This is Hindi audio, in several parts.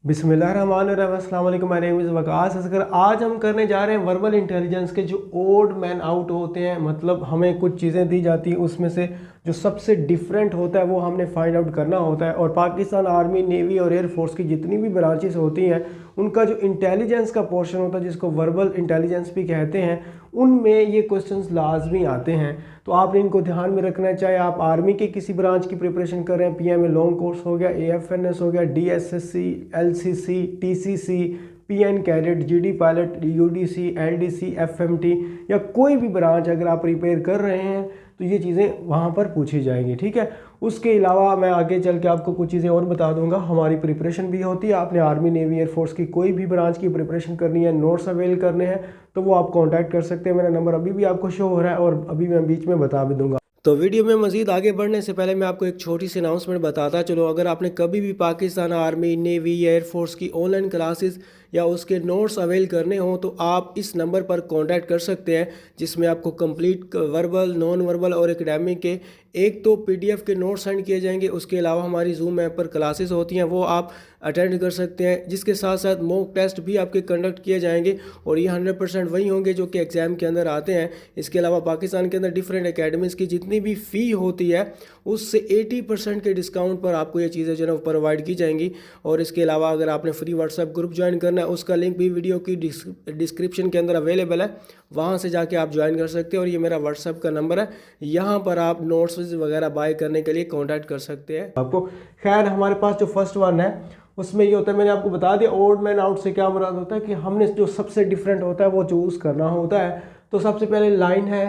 बिस्मिल्लाहिर्रहमानिर्रहीम, अस्सलाम वालेकुम, my name is Waqas Asghar. आज हम करने जा रहे हैं वर्बल इंटेलिजेंस के जो ओड मैन आउट होते हैं, मतलब हमें कुछ चीज़ें दी जाती हैं, उसमें से जो सबसे डिफरेंट होता है वो हमने फाइंड आउट करना होता है। और पाकिस्तान आर्मी, नेवी और एयर फोर्स की जितनी भी ब्रांचेस होती हैं उनका जो इंटेलिजेंस का पोर्शन होता है, जिसको वर्बल इंटेलिजेंस भी कहते हैं, उनमें ये क्वेश्चंस लाजमी आते हैं। तो आपने इनको ध्यान में रखना है। चाहे आप आर्मी के किसी ब्रांच की प्रिपरेशन कर रहे हैं, पीएमए लॉन्ग कोर्स हो गया, एएफएनएस हो गया, DSSC, LCC, TCC, PN cadet, GD pilot, UDC, LDC, FMT, या कोई भी ब्रांच अगर आप प्रिपेयर कर रहे हैं तो ये चीज़ें वहाँ पर पूछी जाएंगी। ठीक है। उसके अलावा मैं आगे चल के आपको कुछ चीज़ें और बता दूंगा। हमारी प्रिपरेशन भी होती है। आपने आर्मी, नेवी, एयरफोर्स की कोई भी ब्रांच की प्रिपरेशन करनी है, नोट्स अवेल करने हैं, तो वो आप कांटेक्ट कर सकते हैं। मेरा नंबर अभी भी आपको शो हो रहा है और अभी मैं बीच में बता भी दूंगा। तो वीडियो में मज़ीद आगे बढ़ने से पहले मैं आपको एक छोटी सी अनाउंसमेंट बताता चलो। अगर आपने कभी भी पाकिस्तान आर्मी, नेवी या एयरफोर्स की ऑनलाइन क्लासेस या उसके नोट्स अवेल करने हों तो आप इस नंबर पर कांटेक्ट कर सकते हैं, जिसमें आपको कंप्लीट वर्बल, नॉन वर्बल और एकेडमिक के एक तो पीडीएफ के नोट्स सेंड किए जाएंगे। उसके अलावा हमारी जूम ऐप पर क्लासेस होती हैं, वो आप अटेंड कर सकते हैं। जिसके साथ साथ मॉक टेस्ट भी आपके कंडक्ट किए जाएंगे और ये 100% वही होंगे जो कि एग्ज़ाम के अंदर आते हैं। इसके अलावा पाकिस्तान के अंदर डिफरेंट एकेडमीज़ की जितनी भी फ़ी होती है उससे 80% के डिस्काउंट पर आपको ये चीज़ें जो है प्रोवाइड की जाएंगी। और इसके अलावा अगर आपने फ्री व्हाट्सएप ग्रुप ज्वाइन करना है, उसका लिंक भी वीडियो की डिस्क्रिप्शन के अंदर अवेलेबल है, वहाँ से जाके आप ज्वाइन कर सकते हैं। और ये मेरा व्हाट्सएप का नंबर है, यहाँ पर आप नोट्स वगैरह बाय करने के लिए कॉन्टैक्ट कर सकते हैं आपको। खैर, हमारे पास जो फर्स्ट वन है उसमें ये होता है, मैंने आपको बता दिया ओड मैन आउट से क्या मुराद होता है कि हमने जो सबसे डिफरेंट होता है वो चूज़ करना होता है। तो सबसे पहले लाइन है,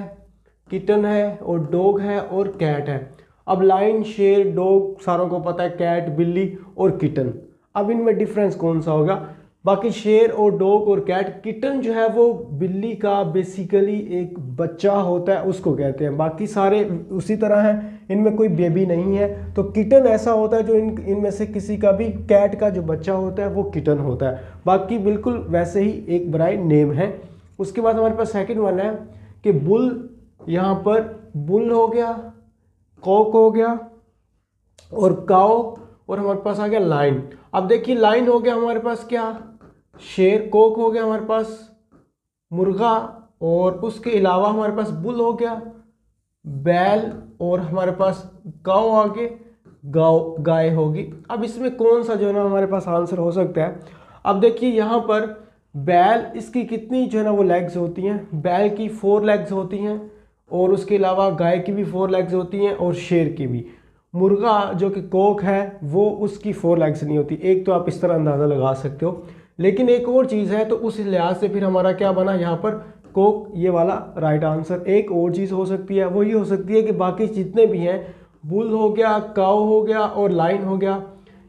किटन है और डॉग है और कैट है। अब लाइन, शेर, डॉग सारों को पता है, कैट, बिल्ली और किटन। अब इनमें डिफरेंस कौन सा होगा? बाकी शेर और डॉग और कैट, किटन जो है वो बिल्ली का बेसिकली एक बच्चा होता है, उसको कहते हैं। बाकी सारे उसी तरह हैं, इनमें कोई बेबी नहीं है। तो किटन ऐसा होता है जो इनमें से किसी का भी, कैट का जो बच्चा होता है वो किटन होता है। बाकी बिल्कुल वैसे ही एक ब्राइट नेम है। उसके बाद हमारे पास सेकंड वन है कि बुल, यहाँ पर बुल हो गया, कॉक हो गया और काओ, और हमारे पास आ गया लाइन। अब देखिए, लाइन हो गया हमारे पास क्या, शेर, कोक हो गया हमारे पास मुर्गा, और उसके अलावा हमारे पास बुल हो गया, बैल, और हमारे पास काऊ आगे गाय होगी। अब इसमें कौन सा जो है ना हमारे पास आंसर हो सकता है? अब देखिए यहाँ पर बैल, इसकी कितनी जो है ना वो लेग्स होती हैं? बैल की 4 लेग्स होती हैं, और उसके अलावा गाय की भी 4 लेग्स होती हैं और शेर की भी। मुर्गा जो कि कोक है वो, उसकी 4 लेग्स नहीं होती। एक तो आप इस तरह अंदाज़ा लगा सकते हो, लेकिन एक और चीज़ है, तो उस लिहाज से फिर हमारा क्या बना यहाँ पर, कोक, ये वाला राइट आंसर। एक और चीज़ हो सकती है, वो ये हो सकती है कि बाकी जितने भी हैं, बुल हो गया, काऊ हो गया और लाइन हो गया,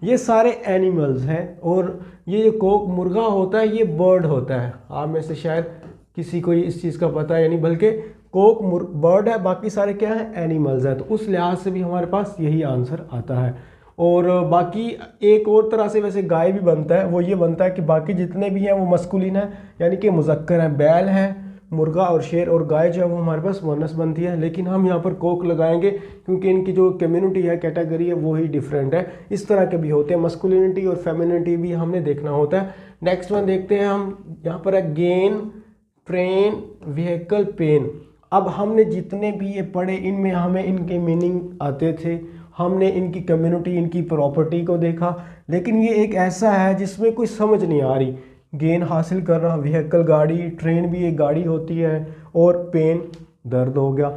ये सारे एनिमल्स हैं। और ये जो कोक मुर्गा होता है ये बर्ड होता है। आप में से शायद किसी को इस चीज़ का पता है, यानी बल्कि कोक बर्ड है, बाकी सारे क्या हैं, एनिमल्स हैं। तो उस लिहाज से भी हमारे पास यही आंसर आता है। और बाकी एक और तरह से वैसे गाय भी बनता है, वो ये बनता है कि बाकी जितने भी हैं वो मस्कुलिन है, यानी कि मुज़क्कर हैं। बैल हैं, मुर्गा और शेर, और गाय जो है वो हमारे पास मुअन्नस बनती है। लेकिन हम यहाँ पर कोक लगाएंगे क्योंकि इनकी जो कम्युनिटी है, कैटेगरी है, वो ही डिफरेंट है। इस तरह के भी होते हैं, मस्कुलिनिटी और फेमिनिटी भी हमने देखना होता है। नेक्स्ट वन देखते हैं हम, यहाँ पर है गेन, ट्रेन, व्हीकल, पेन। अब हमने जितने भी ये पढ़े, इनमें हमें इनके मीनिंग आते थे, हमने इनकी कम्युनिटी, इनकी प्रॉपर्टी को देखा। लेकिन ये एक ऐसा है जिसमें कोई समझ नहीं आ रही। गेन हासिल करना, व्हीकल गाड़ी, ट्रेन भी एक गाड़ी होती है, और पेन दर्द हो गया।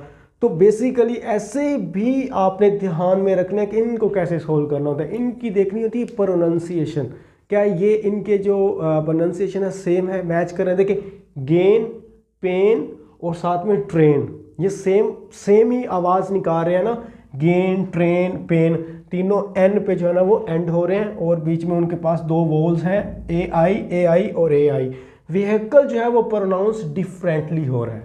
तो बेसिकली ऐसे भी आपने ध्यान में रखना है कि इनको कैसे सोल्व करना होता है। इनकी देखनी होती है प्रोनाउंसिएशन, क्या ये इनके जो प्रोनाउंसिएशन है सेम है, मैच कर रहे हैं। देखिए, गेन, पेन और साथ में ट्रेन, ये सेम ही आवाज़ निकाल रहे हैं ना। गेन, ट्रेन, पेन, तीनों एन पे जो है ना वो एंड हो रहे हैं, और बीच में उनके पास 2 वोल्स हैं, ए आई और ए आई। व्हीकल जो है वो प्रोनाउंस डिफरेंटली हो रहा है,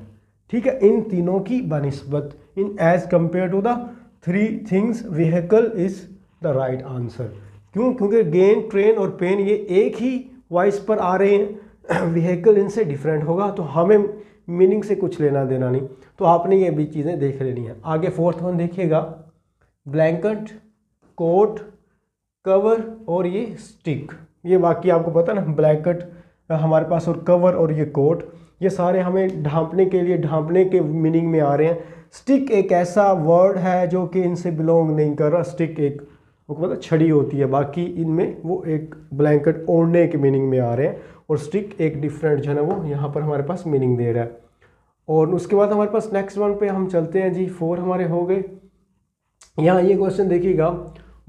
ठीक है, इन तीनों की बनिस्बत, in as compare to the 3 things, vehicle is the right answer. क्यों? क्योंकि गेन, ट्रेन और पेन ये एक ही वॉइस पर आ रहे हैं, व्हीकल इनसे डिफरेंट होगा, तो हमें मीनिंग से कुछ लेना देना नहीं। तो आपने ये भी चीज़ें देख लेनी है। आगे फोर्थ वन देखिएगा, ब्लैंकेट, कोट, कवर और ये स्टिक। ये बाकी आपको पता ना, ब्लैंकेट हमारे पास और कवर और ये कोट, ये सारे हमें ढांपने के मीनिंग में आ रहे हैं। स्टिक एक ऐसा वर्ड है जो कि इनसे बिलोंग नहीं कर रहा। स्टिक एक वो मतलब छड़ी होती है, बाकी इनमें वो एक ब्लैंकेट ओढ़ने के मीनिंग में आ रहे हैं, और स्टिक एक डिफरेंट जो है ना वो यहाँ पर हमारे पास मीनिंग दे रहा है। और उसके बाद हमारे पास नेक्स्ट वन पे हम चलते हैं जी। 4 हमारे हो गए। यहाँ ये क्वेश्चन देखिएगा,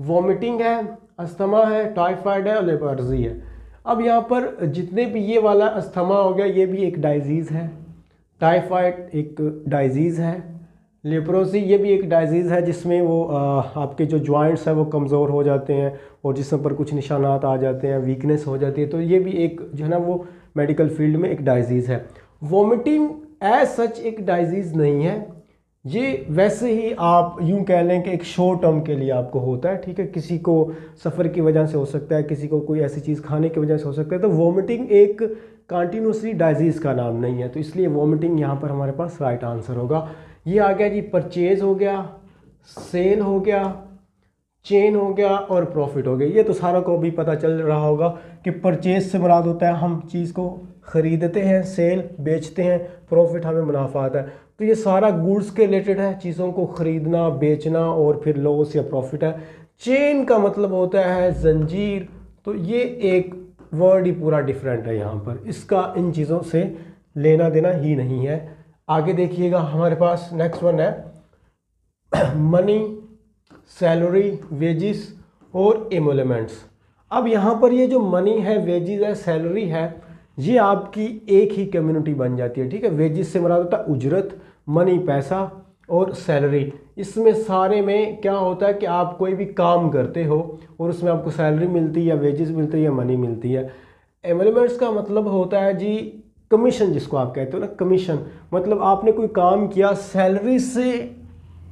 वॉमिटिंग है, अस्थमा है, टाइफाइड है और लेपर्जी है। अब यहाँ पर जितने भी ये वाला अस्थमा हो गया, ये भी एक डाइजीज़ है, टाइफाइड एक डाइजीज़ है, लेप्रोसी ये भी एक डाइजीज़ है जिसमें वो आपके जो जॉइंट्स हैं वो कमज़ोर हो जाते हैं और जिसम पर कुछ निशानात आ जाते हैं, वीकनेस हो जाती है, तो ये भी एक जो है ना वो मेडिकल फील्ड में एक डाइजीज़ है। वॉमिटिंग एज सच एक डाइजीज़ नहीं है, ये वैसे ही आप यूं कह लें कि एक शॉर्ट टर्म के लिए आपको होता है, ठीक है। किसी को सफ़र की वजह से हो सकता है, किसी को कोई ऐसी चीज़ खाने की वजह से हो सकता है, तो वॉमिटिंग एक कंटिन्यूसली डाइजीज़ का नाम नहीं है, तो इसलिए वॉमिटिंग यहाँ पर हमारे पास राइट आंसर होगा। ये आ गया जी, परचेज़ हो गया, सेल हो गया, चेन हो गया और प्रॉफिट हो गया। ये तो सारा को भी पता चल रहा होगा कि परचेज़ से मुराद होता है हम चीज़ को ख़रीदते हैं, सेल बेचते हैं, प्रॉफिट हमें मुनाफा आता है। तो ये सारा गुड्स के रिलेटेड है, चीज़ों को ख़रीदना, बेचना और फिर लॉस या प्रॉफिट है। चेन का मतलब होता है जंजीर, तो ये एक वर्ड ही पूरा डिफरेंट है यहाँ पर, इसका इन चीज़ों से लेना देना ही नहीं है। आगे देखिएगा हमारे पास नेक्स्ट वन है मनी, सैलरी, वेजिस और एमोलमेंट्स। अब यहाँ पर ये जो मनी है, वेजिस है, सैलरी है, ये आपकी एक ही कम्युनिटी बन जाती है, ठीक है। वेजिस से मुराद होता है उजरत, मनी पैसा और सैलरी, इसमें सारे में क्या होता है कि आप कोई भी काम करते हो और उसमें आपको सैलरी मिलती है या वेजिस मिलती है या मनी मिलती है। एमोलमेंट्स का मतलब होता है जी कमीशन, जिसको आप कहते हो ना कमीशन, मतलब आपने कोई काम किया सैलरी से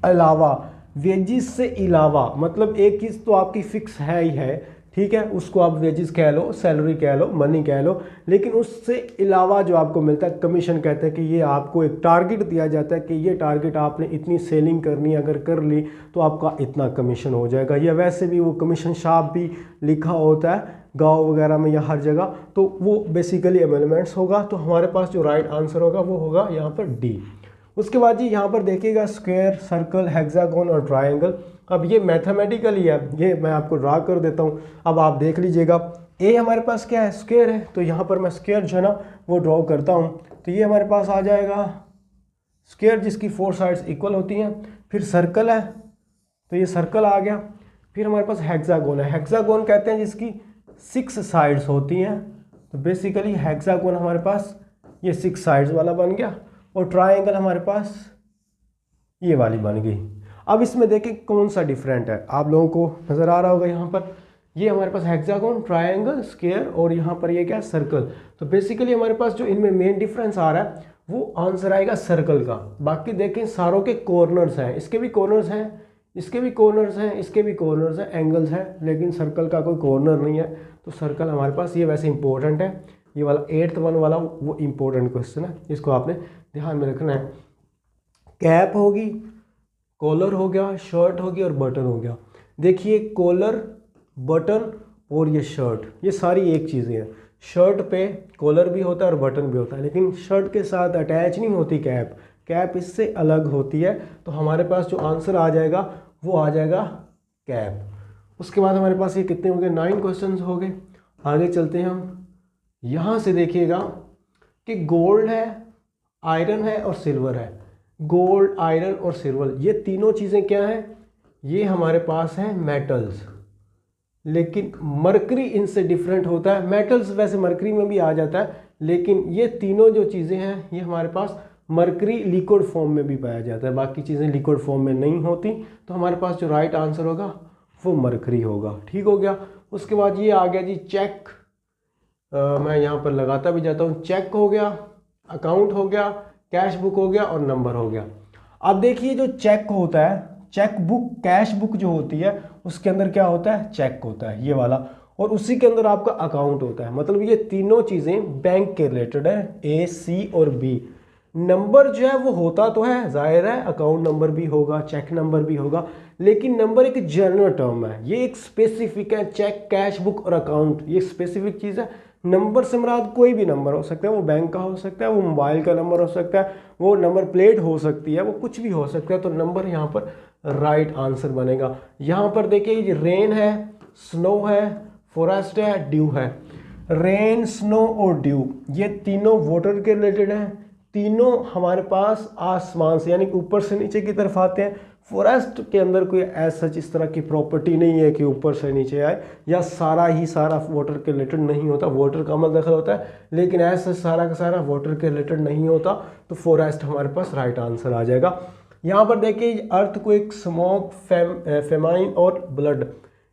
अलावा, वेजिस से अलावा, मतलब एक चीज़ तो आपकी फ़िक्स है ही है, ठीक है, उसको आप वेजिस कह लो, सैलरी कह लो, मनी कह लो, लेकिन उससे अलावा जो आपको मिलता है कमीशन कहते हैं कि ये आपको एक टारगेट दिया जाता है कि ये टारगेट आपने इतनी सेलिंग करनी, अगर कर ली तो आपका इतना कमीशन हो जाएगा। या वैसे भी वो कमीशन शॉप भी लिखा होता है गांव वगैरह में या हर जगह, तो वो बेसिकली एमोलमेंट्स होगा। तो हमारे पास जो राइट आंसर होगा वो होगा यहाँ पर डी। उसके बाद जी यहाँ पर देखिएगा स्क्वायर, सर्कल, हेक्सागोन और ट्रायंगल। अब ये मैथमेटिकली है, ये मैं आपको ड्रा कर देता हूँ, अब आप देख लीजिएगा। ए हमारे पास क्या है, स्क्वायर है, तो यहाँ पर मैं स्क्वायर जो है ना वो ड्रॉ करता हूँ, तो ये हमारे पास आ जाएगा स्क्वायर जिसकी 4 साइड्स इक्वल होती हैं। फिर सर्कल है, तो ये सर्कल आ गया। फिर हमारे पास हेक्सागोन है, हेक्सागोन कहते हैं जिसकी 6 साइड्स होती हैं, तो बेसिकली हेक्सागोन हमारे पास ये 6 साइड्स वाला बन गया। और ट्रायंगल हमारे पास ये वाली बन गई। अब इसमें देखें कौन सा डिफरेंट है, आप लोगों को नज़र आ रहा होगा यहाँ पर, ये हमारे पास हेक्सागोन, ट्रायंगल, स्क्वायर और यहाँ पर ये क्या सर्कल। तो बेसिकली हमारे पास जो इनमें मेन डिफरेंस आ रहा है वो आंसर आएगा सर्कल का। बाकी देखें सारों के कॉर्नर्स हैं, इसके भी कॉर्नर्स हैं, इसके भी कॉर्नर्स हैं, इसके भी कॉर्नर्स हैं, एंगल्स हैं, लेकिन सर्कल का कोई कॉर्नर नहीं है। तो सर्कल हमारे पास ये वैसे इंपॉर्टेंट है, ये वाला 8th वन वाला वो इंपॉर्टेंट क्वेश्चन है, इसको आपने ध्यान में रखना है। कैप होगी, कॉलर हो गया, शर्ट होगी और बटन हो गया। देखिए कॉलर, बटन और ये शर्ट, ये सारी एक चीज़ें हैं। शर्ट पे कॉलर भी होता है और बटन भी होता है, लेकिन शर्ट के साथ अटैच नहीं होती कैप, कैप इससे अलग होती है। तो हमारे पास जो आंसर आ जाएगा वो आ जाएगा कैप। उसके बाद हमारे पास ये कितने हो गए, 9 क्वेश्चन हो गए। आगे चलते हैं हम। यहाँ से देखिएगा कि गोल्ड है, आयरन है और सिल्वर है। गोल्ड, आयरन और सिल्वर ये तीनों चीज़ें क्या हैं, ये हमारे पास हैं मेटल्स, लेकिन मरकरी इनसे डिफरेंट होता है। मेटल्स वैसे मरकरी में भी आ जाता है, लेकिन ये तीनों जो चीज़ें हैं ये हमारे पास मरकरी लिक्विड फॉर्म में भी पाया जाता है, बाकी चीज़ें लिक्विड फॉर्म में नहीं होती। तो हमारे पास जो राइट आंसर होगा वो मरकरी होगा। ठीक हो गया। उसके बाद ये आ गया जी चेक, मैं यहाँ पर लगाता भी जाता हूँ। चेक हो गया, अकाउंट हो गया, कैश बुक हो गया और नंबर हो गया। अब देखिए जो चेक होता है, चेक बुक, कैश बुक जो होती है उसके अंदर क्या होता है, चेक होता है ये वाला, और उसी के अंदर आपका अकाउंट होता है। मतलब ये तीनों चीज़ें बैंक के रिलेटेड है, ए, सी और बी। नंबर जो है वो होता तो है, जाहिर है अकाउंट नंबर भी होगा, चेक नंबर भी होगा, लेकिन नंबर एक जनरल टर्म है, ये एक स्पेसिफिक है। चेक, कैश बुक और अकाउंट ये स्पेसिफिक चीज़ है। नंबर से मुराद कोई भी नंबर हो सकता है, वो बैंक का हो सकता है, वो मोबाइल का नंबर हो सकता है, वो नंबर प्लेट हो सकती है, वो कुछ भी हो सकता है। तो नंबर यहाँ पर राइट आंसर बनेगा। यहाँ पर देखिए ये रेन है, स्नो है, फॉरेस्ट है, ड्यू है। रेन, स्नो और ड्यू ये तीनों वाटर के रिलेटेड हैं, तीनों हमारे पास आसमान से यानी कि ऊपर से नीचे की तरफ आते हैं। फॉरेस्ट के अंदर कोई ऐसा इस तरह की प्रॉपर्टी नहीं है कि ऊपर से नीचे आए, या सारा ही सारा वाटर के रिलेटेड नहीं होता, वाटर का अमल दखल होता है, लेकिन ऐसा सारा का सारा वाटर के रिलेटेड नहीं होता। तो फॉरेस्ट हमारे पास राइट आंसर आ जाएगा। यहाँ पर देखिए अर्थक्वेक, स्मोक, फेमाइन और ब्लड,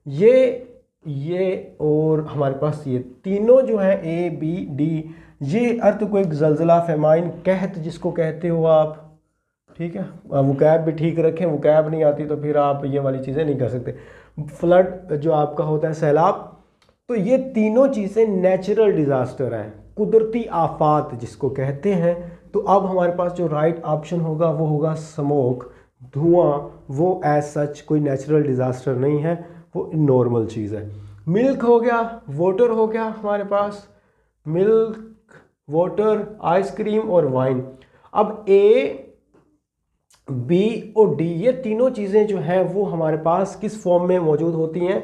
ये और हमारे पास ये तीनों जो है ए बी डी, ये अर्थक्वेक, जलजला, फेमाइन, कहत जिसको कहते हो आप, ठीक है। वो कैब भी ठीक रखें, वो कैब नहीं आती तो फिर आप ये वाली चीज़ें नहीं कर सकते। फ्लड जो आपका होता है सैलाब, तो ये तीनों चीज़ें नेचुरल डिज़ास्टर हैं, कुदरती आफात जिसको कहते हैं। तो अब हमारे पास जो राइट ऑप्शन होगा वो होगा स्मोक, धुआं। वो एज सच कोई नेचुरल डिज़ास्टर नहीं है, वो नॉर्मल चीज़ है। मिल्क हो गया, वाटर हो गया हमारे पास, मिल्क, वाटर, आइसक्रीम और वाइन। अब ए, बी और डी ये तीनों चीज़ें जो हैं वो हमारे पास किस फॉर्म में मौजूद होती हैं?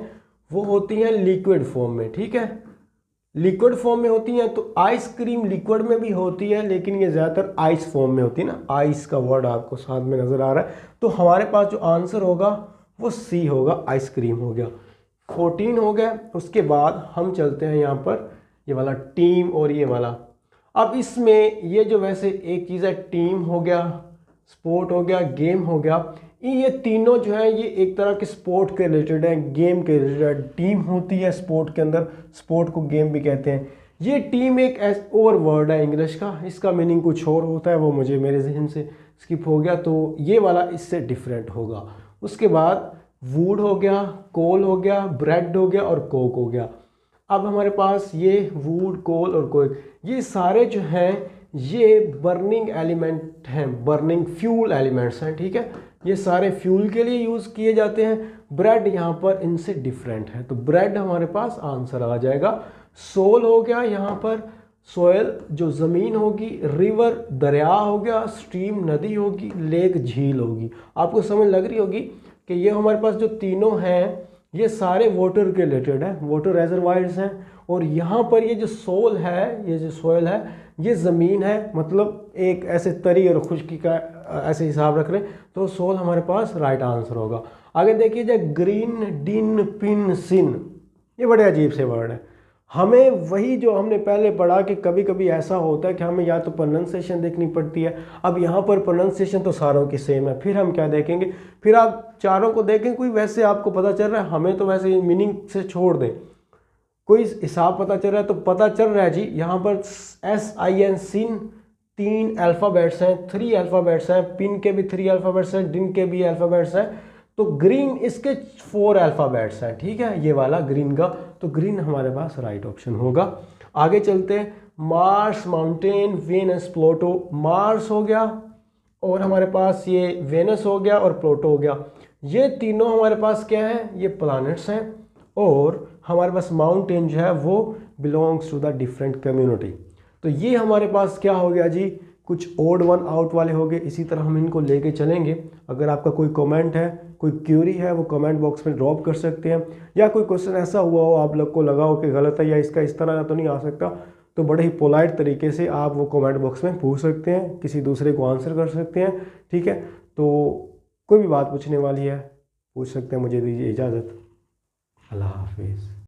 वो होती हैं लिक्विड फॉर्म में, ठीक है, लिक्विड फॉर्म में होती हैं। तो आइसक्रीम लिक्विड में भी होती है, लेकिन ये ज़्यादातर आइस फॉर्म में होती है ना, आइस का वर्ड आपको साथ में नज़र आ रहा है। तो हमारे पास जो आंसर होगा वो सी होगा, आइसक्रीम हो गया। 14 हो गया। उसके बाद हम चलते हैं यहाँ पर ये वाला टीम और ये वाला। अब इसमें ये जो वैसे एक चीज़ है, टीम हो गया, स्पोर्ट हो गया, गेम हो गया, ये तीनों जो है ये एक तरह के स्पोर्ट के रिलेटेड है, गेम के रिलेटेड। टीम होती है स्पोर्ट के अंदर, स्पोर्ट को गेम भी कहते हैं। ये टीम एक और वर्ड है इंग्लिश का, इसका मीनिंग कुछ और होता है, वो मुझे मेरे जहन से स्किप हो गया, तो ये वाला इससे डिफरेंट होगा। उसके बाद वुड हो गया, कोल हो गया, ब्रेड हो गया और कोक हो गया। अब हमारे पास ये वुड, कोल और कोक ये सारे जो हैं ये बर्निंग एलिमेंट हैं, बर्निंग फ्यूल एलिमेंट्स हैं, ठीक है। ये सारे फ्यूल के लिए यूज़ किए जाते हैं। ब्रेड यहाँ पर इनसे डिफरेंट है, तो ब्रेड हमारे पास आंसर आ जाएगा। सोल हो गया यहाँ पर, सोयल जो ज़मीन होगी, रिवर दरिया हो गया, स्ट्रीम नदी होगी, लेक झील होगी। आपको समझ लग रही होगी कि ये हमारे पास जो तीनों हैं ये सारे वाटर के रिलेटेड है, वाटर रेजर्वायर्स हैं। और यहाँ पर ये जो सोल है, ये जो सोयल है, ये ज़मीन है, मतलब एक ऐसे तरी और खुश्की का ऐसे हिसाब रख रहे हैं, तो सोल हमारे पास राइट आंसर होगा। आगे देखिए जो ग्रीन, डिन, पिन, सिन, ये बड़े अजीब से वर्ड हैं। हमें वही जो हमने पहले पढ़ा कि कभी कभी ऐसा होता है कि हमें या तो प्रोनाउंसिएशन देखनी पड़ती है। अब यहाँ पर प्रोनाउंसिएशन तो सारों की सेम है, फिर हम क्या देखेंगे, फिर आप चारों को देखें, कोई वैसे आपको पता चल रहा है, हमें तो वैसे मीनिंग से छोड़ दें, कोई हिसाब पता चल रहा है तो पता चल रहा है जी। यहाँ पर SIN, सिन 3 अल्फ़ाबेट्स हैं, 3 अल्फ़ाबेट्स हैं, पिन के भी 3 अल्फ़ाबेट्स हैं, डिन के भी अल्फ़ाबेट्स हैं, तो ग्रीन इसके 4 अल्फ़ाबेट्स हैं, ठीक है, ये वाला ग्रीन का। तो ग्रीन हमारे पास राइट ऑप्शन होगा। आगे चलते हैं, Mars, mountain, Venus, Pluto. Mars हो गया और हमारे पास ये वेनस हो गया और प्लूटो हो गया। ये तीनों हमारे पास क्या है, ये प्लैनेट्स हैं। और हमारे पास माउंटेन जो है वो belongs to the different community. तो ये हमारे पास क्या हो गया जी, कुछ ओड वन आउट वाले हो गए। इसी तरह हम इनको लेके चलेंगे। अगर आपका कोई कमेंट है, कोई क्यूरी है, वो कमेंट बॉक्स में ड्रॉप कर सकते हैं, या कोई क्वेश्चन ऐसा हुआ हो आप लोग को लगा हो कि गलत है या इसका इस तरह तो नहीं आ सकता, तो बड़े ही पोलाइट तरीके से आप वो कमेंट बॉक्स में पूछ सकते हैं, किसी दूसरे को आंसर कर सकते हैं, ठीक है। तो कोई भी बात पूछने वाली है पूछ सकते हैं। मुझे दीजिए इजाज़त। अल्लाह हाफिज़।